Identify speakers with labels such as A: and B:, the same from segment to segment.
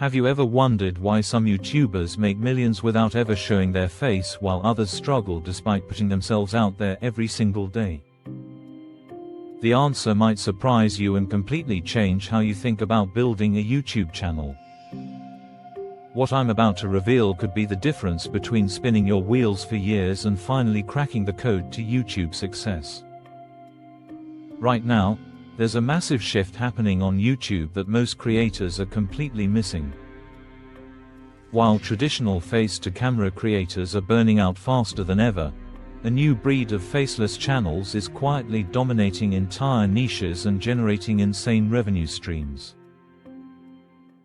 A: Have you ever wondered why some YouTubers make millions without ever showing their face while others struggle despite putting themselves out there every single day? The answer might surprise you and completely change how you think about building a YouTube channel. What I'm about to reveal could be the difference between spinning your wheels for years and finally cracking the code to YouTube success. Right now, there's a massive shift happening on YouTube that most creators are completely missing. While traditional face-to-camera creators are burning out faster than ever, a new breed of faceless channels is quietly dominating entire niches and generating insane revenue streams.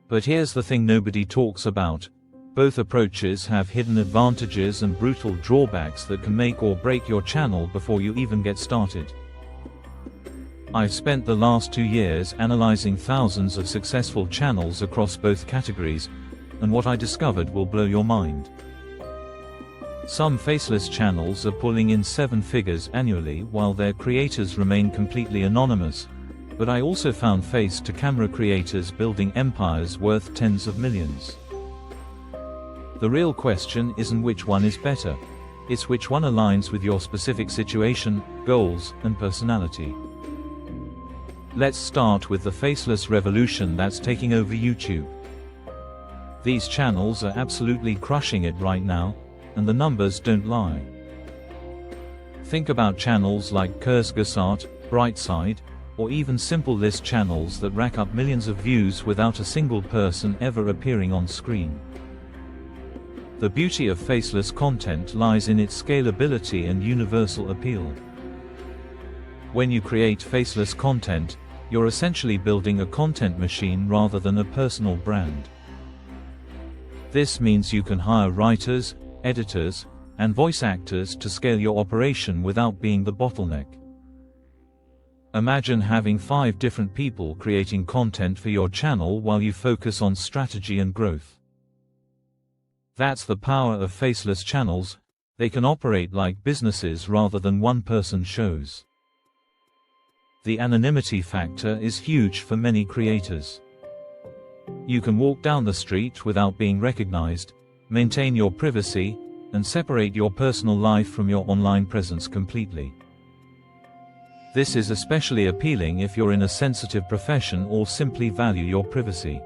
A: But here's the thing nobody talks about: both approaches have hidden advantages and brutal drawbacks that can make or break your channel before you even get started. I've spent the last 2 years analyzing thousands of successful channels across both categories, and what I discovered will blow your mind. Some faceless channels are pulling in 7 figures annually while their creators remain completely anonymous, but I also found face-to-camera creators building empires worth tens of millions. The real question isn't which one is better, it's which one aligns with your specific situation, goals, and personality. Let's start with the faceless revolution that's taking over YouTube. These channels are absolutely crushing it right now, and the numbers don't lie. Think about channels like Kursgart, Bright Side, or even simple list channels that rack up millions of views without a single person ever appearing on screen. The beauty of faceless content lies in its scalability and universal appeal. When you create faceless content, you're essentially building a content machine rather than a personal brand. This means you can hire writers, editors, and voice actors to scale your operation without being the bottleneck. Imagine having 5 different people creating content for your channel while you focus on strategy and growth. That's the power of faceless channels. They can operate like businesses rather than one-person shows. The anonymity factor is huge for many creators. You can walk down the street without being recognized, maintain your privacy, and separate your personal life from your online presence completely. This is especially appealing if you're in a sensitive profession or simply value your privacy.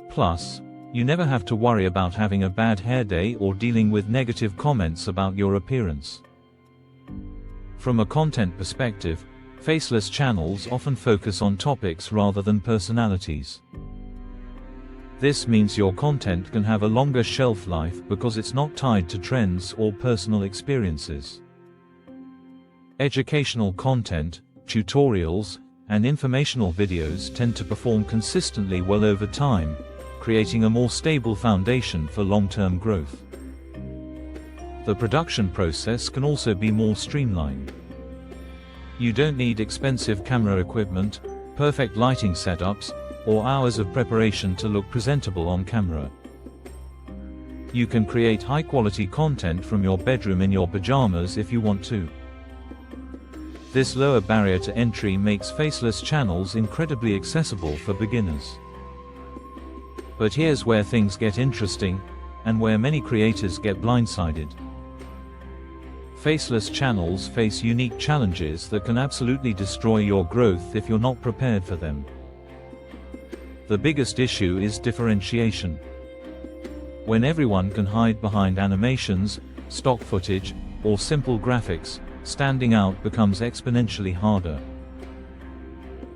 A: Plus, you never have to worry about having a bad hair day or dealing with negative comments about your appearance. From a content perspective, faceless channels often focus on topics rather than personalities. This means your content can have a longer shelf life because it's not tied to trends or personal experiences. Educational content, tutorials, and informational videos tend to perform consistently well over time, creating a more stable foundation for long-term growth. The production process can also be more streamlined. You don't need expensive camera equipment, perfect lighting setups, or hours of preparation to look presentable on camera. You can create high-quality content from your bedroom in your pajamas if you want to. This lower barrier to entry makes faceless channels incredibly accessible for beginners. But here's where things get interesting, and where many creators get blindsided. Faceless channels face unique challenges that can absolutely destroy your growth if you're not prepared for them. The biggest issue is differentiation. When everyone can hide behind animations, stock footage, or simple graphics, standing out becomes exponentially harder.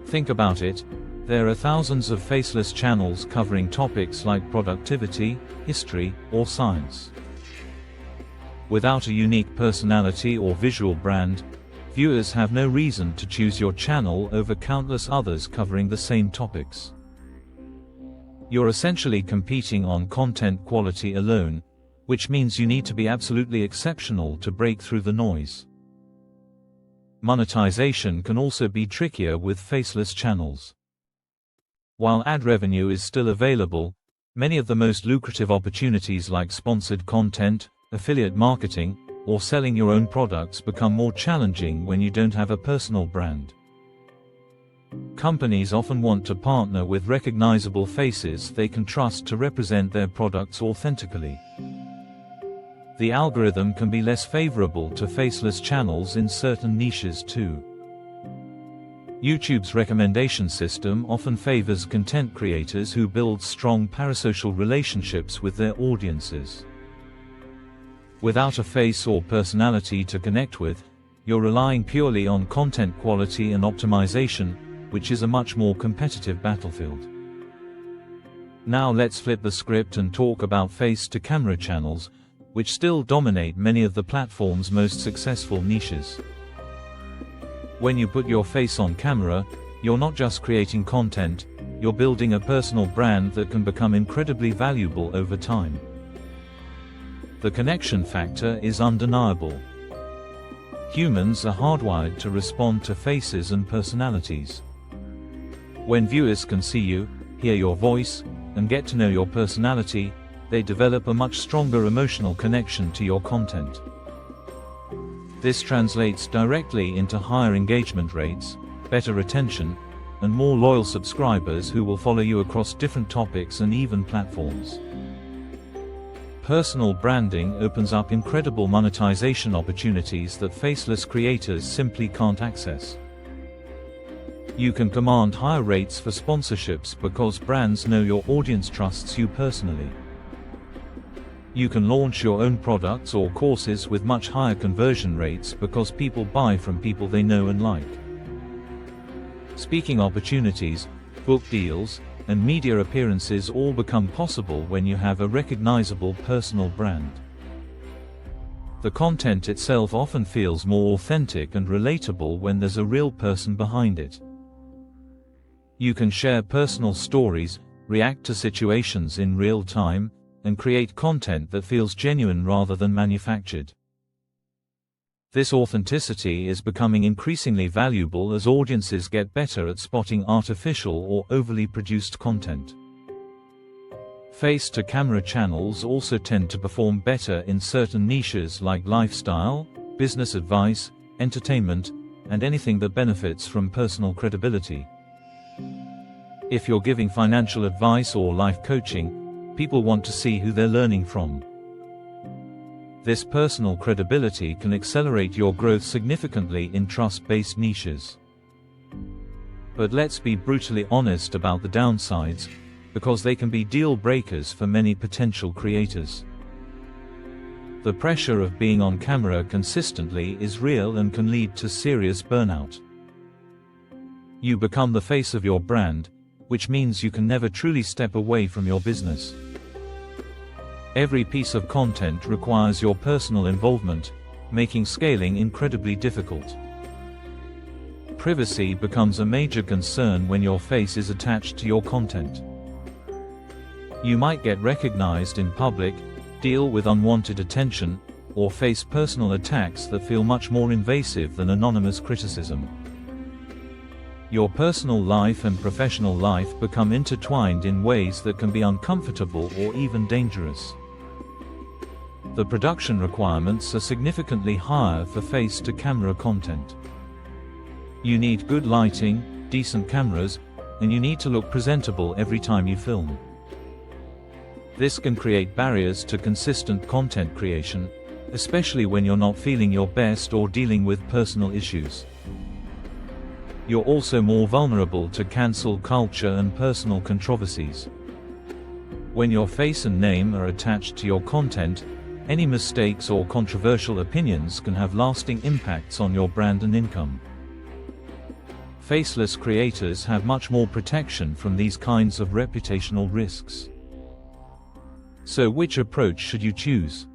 A: Think about it, there are thousands of faceless channels covering topics like productivity, history, or science. Without a unique personality or visual brand, viewers have no reason to choose your channel over countless others covering the same topics. You're essentially competing on content quality alone, which means you need to be absolutely exceptional to break through the noise. Monetization can also be trickier with faceless channels. While ad revenue is still available, many of the most lucrative opportunities like sponsored content, affiliate marketing, or selling your own products become more challenging when you don't have a personal brand. Companies often want to partner with recognizable faces they can trust to represent their products authentically. The algorithm can be less favorable to faceless channels in certain niches too. YouTube's recommendation system often favors content creators who build strong parasocial relationships with their audiences. Without a face or personality to connect with, you're relying purely on content quality and optimization, which is a much more competitive battlefield. Now let's flip the script and talk about face-to-camera channels, which still dominate many of the platform's most successful niches. When you put your face on camera, you're not just creating content, you're building a personal brand that can become incredibly valuable over time. The connection factor is undeniable. Humans are hardwired to respond to faces and personalities. When viewers can see you, hear your voice, and get to know your personality, they develop a much stronger emotional connection to your content. This translates directly into higher engagement rates, better retention, and more loyal subscribers who will follow you across different topics and even platforms. Personal branding opens up incredible monetization opportunities that faceless creators simply can't access. You can command higher rates for sponsorships because brands know your audience trusts you personally. You can launch your own products or courses with much higher conversion rates because people buy from people they know and like. Speaking opportunities, book deals, and media appearances all become possible when you have a recognizable personal brand. The content itself often feels more authentic and relatable when there's a real person behind it. You can share personal stories, react to situations in real time, and create content that feels genuine rather than manufactured. This authenticity is becoming increasingly valuable as audiences get better at spotting artificial or overly produced content. Face-to-camera channels also tend to perform better in certain niches like lifestyle, business advice, entertainment, and anything that benefits from personal credibility. If you're giving financial advice or life coaching, people want to see who they're learning from. This personal credibility can accelerate your growth significantly in trust-based niches. But let's be brutally honest about the downsides, because they can be deal breakers for many potential creators. The pressure of being on camera consistently is real and can lead to serious burnout. You become the face of your brand, which means you can never truly step away from your business. Every piece of content requires your personal involvement, making scaling incredibly difficult. Privacy becomes a major concern when your face is attached to your content. You might get recognized in public, deal with unwanted attention, or face personal attacks that feel much more invasive than anonymous criticism. Your personal life and professional life become intertwined in ways that can be uncomfortable or even dangerous. The production requirements are significantly higher for face-to-camera content. You need good lighting, decent cameras, and you need to look presentable every time you film. This can create barriers to consistent content creation, especially when you're not feeling your best or dealing with personal issues. You're also more vulnerable to cancel culture and personal controversies. When your face and name are attached to your content, any mistakes or controversial opinions can have lasting impacts on your brand and income. Faceless creators have much more protection from these kinds of reputational risks. So which approach should you choose?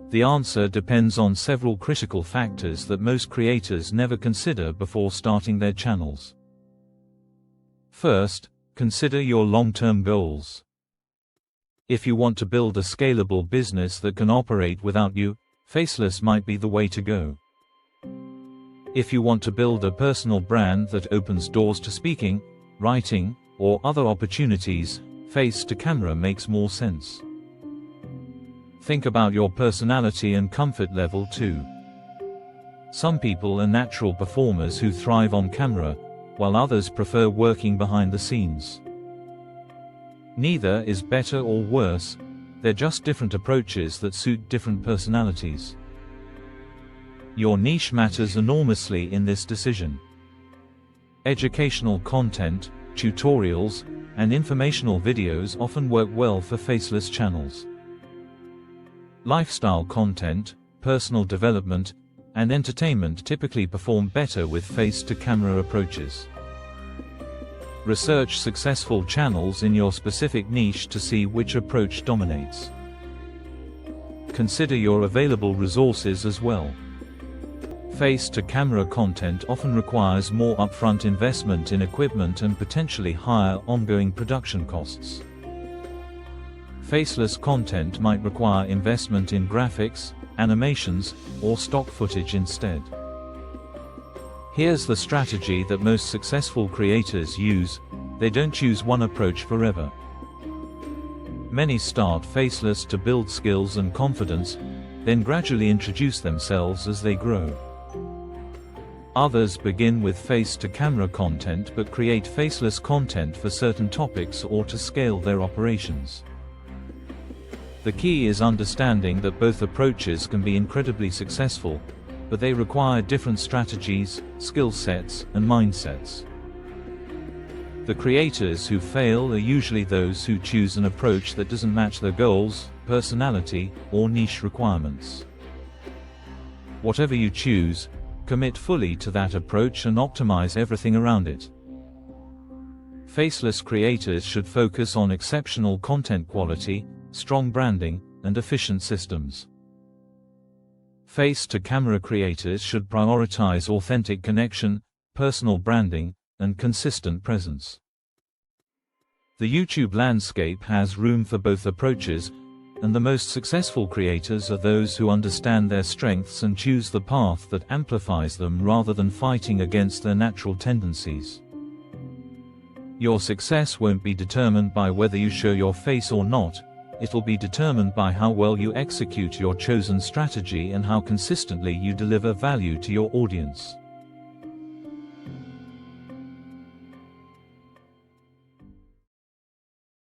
A: The answer depends on several critical factors that most creators never consider before starting their channels. First, consider your long-term goals. If you want to build a scalable business that can operate without you, faceless might be the way to go. If you want to build a personal brand that opens doors to speaking, writing, or other opportunities, face-to-camera makes more sense. Think about your personality and comfort level too. Some people are natural performers who thrive on camera, while others prefer working behind the scenes. Neither is better or worse, they're just different approaches that suit different personalities. Your niche matters enormously in this decision. Educational content, tutorials, and informational videos often work well for faceless channels. Lifestyle content, personal development, and entertainment typically perform better with face-to-camera approaches. Research successful channels in your specific niche to see which approach dominates. Consider your available resources as well. Face-to-camera content often requires more upfront investment in equipment and potentially higher ongoing production costs. Faceless content might require investment in graphics, animations, or stock footage instead. Here's the strategy that most successful creators use: they don't choose one approach forever. Many start faceless to build skills and confidence, then gradually introduce themselves as they grow. Others begin with face-to-camera content but create faceless content for certain topics or to scale their operations. The key is understanding that both approaches can be incredibly successful, but they require different strategies, skill sets, and mindsets. The creators who fail are usually those who choose an approach that doesn't match their goals, personality, or niche requirements. Whatever you choose, commit fully to that approach and optimize everything around it. Faceless creators should focus on exceptional content quality, strong branding, and efficient systems. Face-to-camera creators should prioritize authentic connection, personal branding, and consistent presence. The YouTube landscape has room for both approaches, and the most successful creators are those who understand their strengths and choose the path that amplifies them rather than fighting against their natural tendencies. Your success won't be determined by whether you show your face or not, it'll be determined by how well you execute your chosen strategy and how consistently you deliver value to your audience.